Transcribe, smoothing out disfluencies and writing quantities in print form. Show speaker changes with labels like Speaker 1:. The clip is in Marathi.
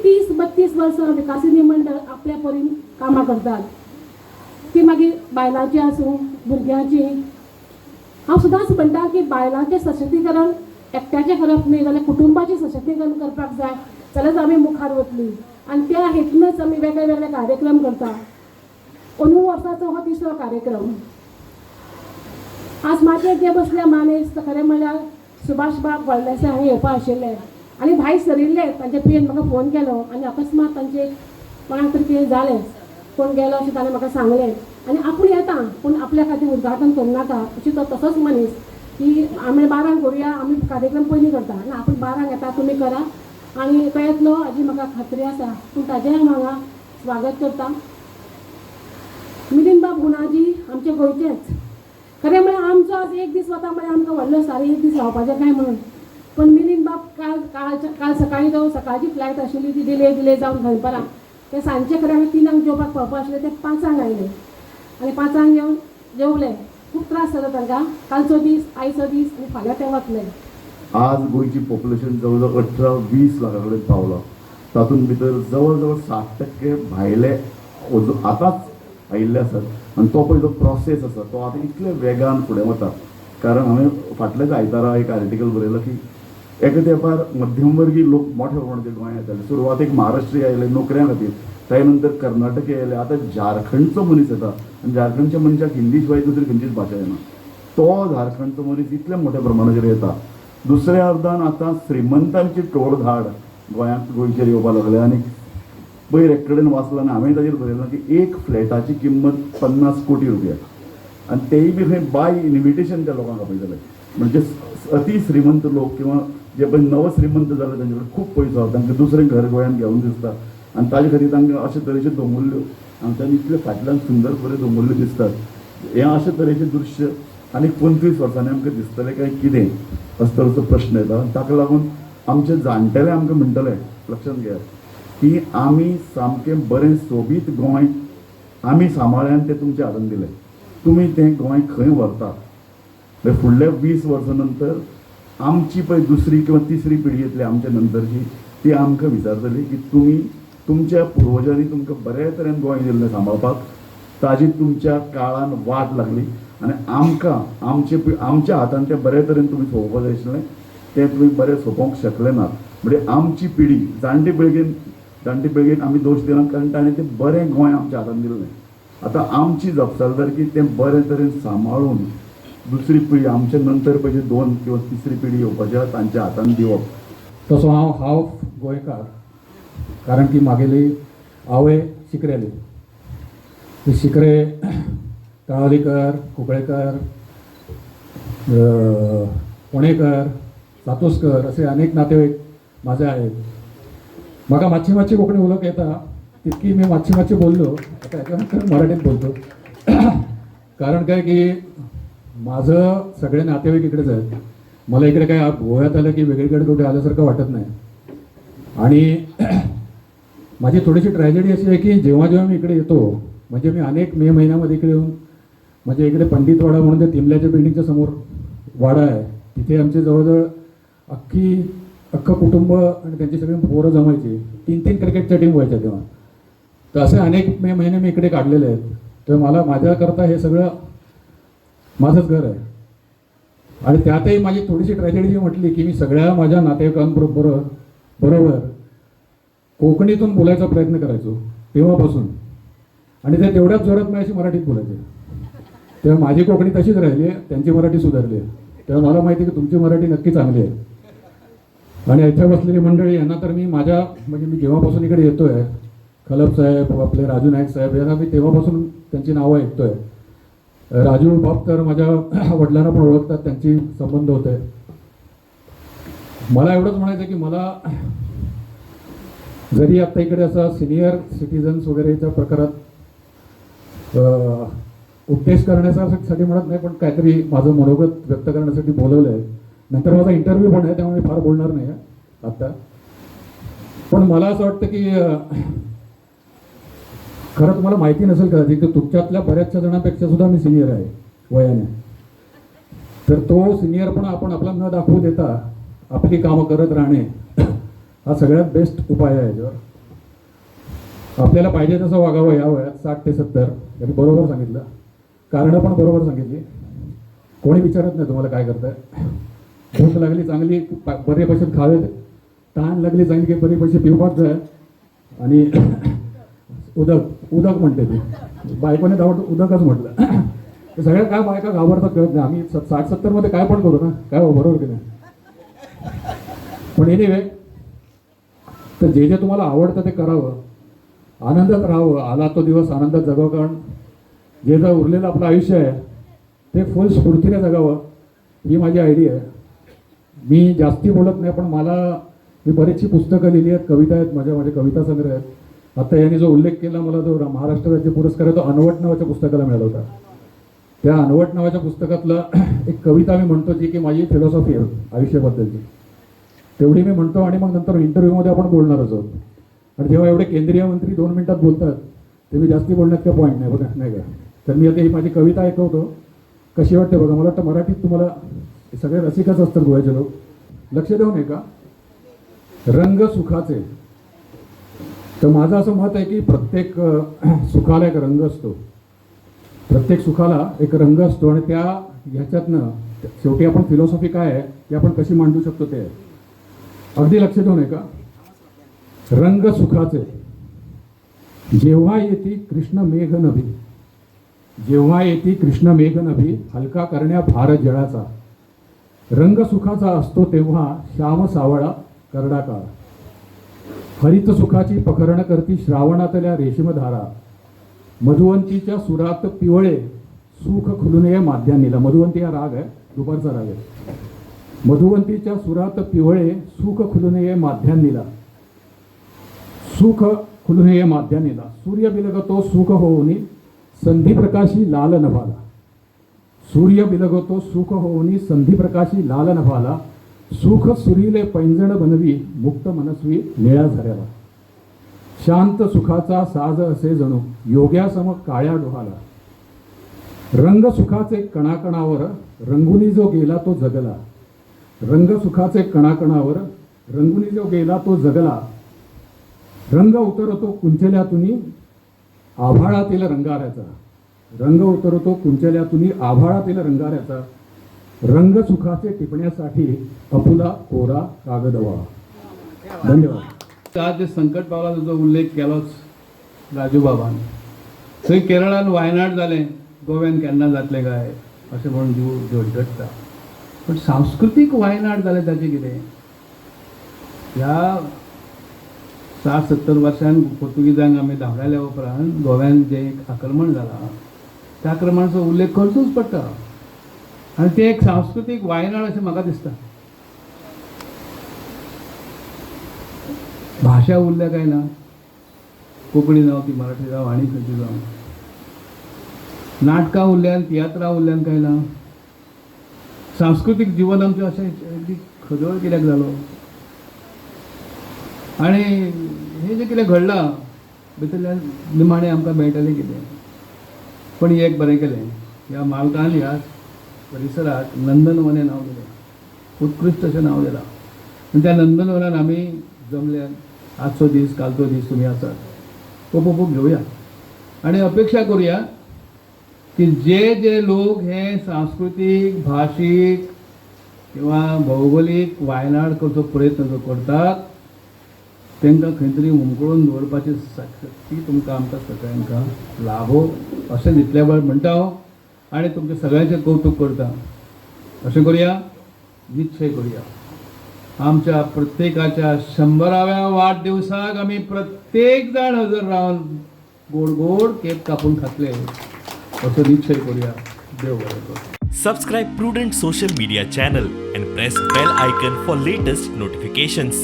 Speaker 1: 30-32 वर्सां विकासिनी मंडळ आपल्या परीन कामां करतात. ती मागीर बायलांची आसूं भुरग्यांची. हांव सदांच म्हणटा की बायलांचें सशक्तीकरण एकट्याचें करप न्ही जाल्यार कुटुंबाचें सशक्तीकरण करपाक जाय जाल्यार आमी मुखार वतलीं. आनी त्या हेतूनच आमी वेगळे वेगळे कार्यक्रम करता. 9 वर्सांचो हो 3रो कार्यक्रम. आज म्हाजे जे बसल्या मानेस्त खरें म्हणल्यार सुभाष बाब फळदेसाय हांगा येवपा आशिल्ले आनी भायर सरिल्ले. तांचे पियेन म्हाका फोन केलो आनी अकस्मात तांचे कोणाक तरी कितें जालें, कोण गेलो अशें ताणें म्हाका सांगलें. आनी आपूण येता पूण आपल्या खातीर उद्घाटन करनाका अशी तो तसोच मनीस की आमी 12 करुया, आमी कार्यक्रम पयलीं करता आनी आपूण 12 येता, तुमी करा. आनी तो येतलो हाजी म्हाका खात्री आसा. पूण ताजें हांव हांगा स्वागत करता. मिलिंद बाब गुणाजी आमचे गोंयचेच. खरें म्हळ्यार आमचो आज एक दीस वता म्हळ्यार आमकां व्हडलो सारी एक दीस रावपाचें काय म्हणून. पण मिलिंद बाब काल सकाळी तो सकाळची फ्लायट आशिल्ली ती डिले जावन दनपारां ते सांजचे खरें आमी 3 जेवपाक पावपा आशिल्ले ते 5 आयले आनी 5 येवन जेवले. खूब त्रास जालो तांकां. कालचो दीस, आयचो दीस आनी फाल्यां ते वतले.
Speaker 2: आज गोंयची पॉप्युलेशन जवळ 18-20 लाखा कडेन पावला. तातूंत भितर जवळ जवळ 60% भायले आतांच आयिल्ले आसात आनी तो पळय जो प्रोसेस आसा तो आतां इतले वेगान फुडें वता. कारण हांवें फाटल्याच आयतारा एक आर्टिकल बरयलो की एका तेंपार मध्यमवर्गीय लोक मोठ्या प्रमाणाचेर गोंयांत येताले. सुरवातेक महाराष्ट्रीय आयले नोकऱ्यां खातीर, ताचे नंतर कर्नाटकी आयले, आतां झारखंडचो मनीस येता आनी झारखंडच्या मनशाक हिंदी शिवाय दुसरी खंयचीच भाशा येना. तो झारखंडचो मनीस इतल्या मोठ्या प्रमाणाचेर येता. दुसऱ्या अर्दान आतां श्रीमंतांची टोळधाड गोंयचेर येवपाक लागल्या. आनी पयर एक कडेन वाचलां आनी हांवें ताचेर बरयलां की एक फ्लॅटाची किंमत 50 कोटी रुपया आनी तेय बी खंय बाय इन्विटेशन त्या लोकांक आपयतले. म्हणजे अति श्रीमंत लोक किंवा जे पळय नव श्रीमंत जाले तांचे कडेन खूब पयसो तांकां दुसरें घर गोंयांत घेवन दिसता आनी ताजे खातीर तांकां अशे तरेच्यो दोंगुल्ल्यो आमच्यांनी इतले फाटल्यान सुंदर बऱ्यो दोंगुल्ल्यो दिसतात. हें अशे तरेचें दृश्य आनी 25 वर्सांनी आमकां दिसतलें काय कितें असो तरेचो प्रश्न येता. ताका लागून आमचे जाणटेले आमकां म्हणटले लक्षांत घेयात की आमी सामकें बरें सोबीत गोंय आमी सांबाळ्यान तें तुमच्या हातान दिलें. तुमी तें गोंय खंय व्हरतात. फुडल्या 20 वर्सां नंतर आमची पळय दुसरी किंवा तिसरी पिढी येतली आमच्या नंतरची, ती आमकां विचारतली की तुमी तुमच्या पुर्वजांनी तुमकां बऱ्या तरेन गोंय दिल्लें सांबाळपाक, ताजी तुमच्या काळान वाट लागली आनी आमकां आमच्या हातान तें बऱ्या तरेन तुमी सोंपोवपाक जाय आशिल्लें. तें तुमी बरें सोंपोवंक शकले नात. म्हणजे आमची पिढी जाणटे पिळगेक आमी दोश दिना कारण ताणें तें बरें गोंय आमच्या हातान दिल्लें. आतां आमची जबाबदारी तें बरे तरेन सांबाळून दुसरी पिढी आमच्या नंतर पयली 2 किंवा तिसरी पिढी येवपाच्या तांच्या हातान दिवप.
Speaker 3: तसो हांव गोंयकार कारण की म्हागेली आवय शिकरेली. ती शिकरे तळावलीकर, कुंकळेकर, पुणेकर, सातोसकर असे अनेक नातेवाईक माझे आहेत. म्हाका मातशी कोंकणी उलोवंक येता तितकी मी मातशी बोललो. आता याच्यानंतर मराठीत बोलतो. कारण काय की माझं सगळे नातेवाईक इकडेच आहेत. मला इकडे काय गोव्यात आलं की वेगळीकडे कुठे आल्यासारखं वाटत नाही. आणि माझी थोडीशी ट्रॅजेडी अशी आहे की जेव्हा मी इकडे येतो म्हणजे मी अनेक मे महिन्यामध्ये इकडे येऊन म्हणजे इकडे पंडितवाडा म्हणून ते तिमल्याच्या बिल्डिंगच्या समोर वाडा आहे. तिथे आमचे जवळजवळ अख्खं कुटुंब आणि त्यांची सगळी पोरं जमायची. 3-3 क्रिकेटच्या टीम व्हायच्या तेव्हा. तर असे अनेक मे महिने मी इकडे काढलेले आहेत. तर मला माझ्याकरता हे सगळं माझंच घर आहे. आणि त्यातही माझी थोडीशी ट्रॅजेडी जी म्हटली की मी सगळ्या माझ्या नातेवाईकांबरोबर कोकणीतून बोलायचा प्रयत्न करायचो तेव्हापासून. आणि ते तेवढ्याच जोरात माझ्याशी मराठीत बोलायचे. तेव्हा माझी कोकणी तशीच राहिली आहे, त्यांची मराठी सुधारली आहे. तेव्हा मला माहिती आहे की तुमची मराठी नक्की चांगली आहे. आणि इथे बसलेली मंडळी यांना तर मी म्हणजे मी जेव्हापासून इकडे येतो आहे, खलप साहेब, आपले राजू नाईक साहेब यांना मी तेव्हापासून त्यांची नावं ऐकतो आहे. राजू बाप तर माझ्या वडिलांना पण ओळखतात, त्यांची संबंध होते. मला एवढंच म्हणायचं की मला जरी आत्ता इकडे असं सिनियर सिटीजन्स वगैरेच्या प्रकारात उपदेश करण्यासाठी म्हणत नाही, पण काहीतरी माझं मनोगत व्यक्त करण्यासाठी बोलवलं आहे. नंतर माझा इंटरव्ह्यू पण आहे, त्यामुळे मी फार बोलणार नाही आत्ता. पण मला असं वाटतं की खरं तुम्हाला माहिती नसेल कदाचित की तुमच्यातल्या बऱ्याचशा जणांपेक्षा सुद्धा मी सिनियर आहे वयाने. तर तो सिनियर पण आपण आपला न दाखवू देता आपली कामं करत राहणे हा सगळ्यात बेस्ट उपाय आहे याच्यावर. आपल्याला पाहिजे तसं वागावं या वयात 60 ते 70 यांनी बरोबर सांगितलं. कारणं पण बरोबर सांगितली. कोणी विचारत नाही तुम्हाला काय करताय. भूक लागली चांगली बरे पैसे खावेत, तहान लागली चांगली की बरे पैसे पिवपात जाय आणि उदक उदक म्हणते ती बायकोने धावत उदकच म्हटलं. ते सगळ्या काय बायका घाबरतात कळत नाही. आम्ही 60-70 मध्ये काय पण करू ना, काय बरोबर की नाही. पण एनिवे, तर जे जे तुम्हाला आवडतं ते करावं, आनंदात राहावं, आला तो दिवस आनंदात जगावं. कारण जे जर उरलेलं आपलं आयुष्य आहे ते फुल स्फूर्तीने जगावं ही माझी आयडिया आहे. मी जास्ती बोलत नाही, पण मी बरीचशी पुस्तकं लिहिली आहेत, कविता आहेत, माझे कविता संग्रह आहेत. आता यांनी जो उल्लेख केला, मला जो महाराष्ट्र राज्य पुरस्कार आहे तो अनवट नावाच्या पुस्तकाला मिळाला होता. त्या अनवट नावाच्या पुस्तकातलं एक कविता मी म्हणतो जी की माझी फिलॉसॉफी आहे आयुष्याबद्दलची, तेवढी मी म्हणतो आणि मग नंतर इंटरव्ह्यूमध्ये आपण बोलणारच आहोत. आणि जेव्हा एवढे केंद्रीय मंत्री 2 मिनिटात बोलतात ते मी जास्ती बोलण्यात काही पॉईंट नाही बघा, नाही का. तर मी आता ही माझी कविता ऐकवतो, कशी वाटते बघा. मला वाटतं मराठीत तुम्हाला सगळे रसिकच असतात गोव्याचे लोक. लक्ष देऊन आहे का. रंग सुखाचे. तर माझं असं मत आहे की प्रत्येक सुखाला एक रंग असतो, प्रत्येक सुखाला एक रंग असतो आणि त्या ह्याच्यातनं शेवटी आपण फिलॉसॉफी काय आहे ती आपण कशी मांडू शकतो ते आहे. अगदी लक्ष देऊन आहे का. रंग सुखाचे. जेव्हा येती कृष्ण मेघ नभी, जेव्हा येती कृष्ण मेघ नभी, हलका करण्या भार जळाचा. रंग सुखाचा असतो तेव्हा श्याम सावळा करडा काळ. हरित सुखाची पखरण करती श्रावणातल्या रेशीमधारा. मधुवंतीच्या सुरात पिवळे सुख खुलूनये माध्यानीला. मधुवंती हा राग आहे, दुपारचा राग आहे. मधुवंतीच्या सुरात पिवळे सुख खुलूनये माध्यानीला. सुख खुलूनये माध्यानीला. सूर्य बिलगतो सुख होऊनी संधी प्रकाशी लाल नभाला. सूर्य बिलगतो सुख होऊनी संधी प्रकाशी लाल नभाला. सुख सुरीले पैंजण बनवी मुक्त मनस्वी निळ्या झऱ्याला. शांत सुखाचा साज असे जणू योग्यासम काळ्या डोहाला. रंग सुखाचे कणाकणावर रंगुनी जो गेला तो जगला. रंग सुखाचे कणाकणावर रंगुनी जो गेला तो जगला. रंग उतरतो कुंचल्यातुनी आभाळातील रंगाऱ्याचा. रंग उतरतो कुंचल्यातुनी आभाळातील रंगाऱ्याचा. रंग सुखाचे टिपण्यासाठी अपुला कोरा कागद व्हा. धन्यवाद.
Speaker 4: आज जे संकट पावला जो उल्लेख केलोच राजू बाबान, थंय केरळान वायनाड जालें, गोव्यान केन्ना जातलें काय अशें म्हणून जीव जोडटा. पण सांस्कृतीक वायनाड जालें ताचें कितें. ह्या 60-70 वर्सांन पोर्तुगीजांक आमी धांवडायल्या उपरांत गोव्यान जें एक आक्रमण जालां त्या आक्रमणाचो उल्लेख करचोच पडटा. आनी तें एक सांस्कृतीक वायनाड अशें म्हाका दिसता. भाशा उरल्या काय ना, कोंकणी जावं ती मराठी जावं आनी खंयची जावं. नाटकां उरल्यान तियात्रां उरल्यान काय ना. सांस्कृतीक जिवन आमचें अशें खदळ कित्याक जालो. आनी हें जें कितें घडलां भितरल्यान निमाणें आमकां मेळटलें कितें. पण एक बरें केलें, ह्या मालकान ह्या परिसराक नंदनवन हें नांव दिलें. उत्कृश्ट अशें नांव दिलां. आनी त्या नंदनवनान आमी जमल्यान आजचो दीस कालचो दीस तुमी आसात पोवपाक घेवया आनी अपेक्षा करुया की जे जे लोक हे सांस्कृतीक भाशीक किंवा भौगोलीक वायनाड करचो प्रयत्न जो करतात तांकां खंय तरी हुमकळून दवरपाची शक्ती तुमकां आमकां सगळ्यांका लाभो अशें दितल्या वेळ म्हणटा हांव. आनी तुमचें सगळ्यांचें कौतुक करता. अशें करुया, निश्चय करुया. आमच्या प्रत्येकाच्या 100व्या वाडदिवसाक आमी प्रत्येक जाण हजर रावन गोड गोड केक कापून खातले असो निश्चय करुया. देव बरें करूं.
Speaker 5: Subscribe Prudent social media channel and press bell icon for latest notifications.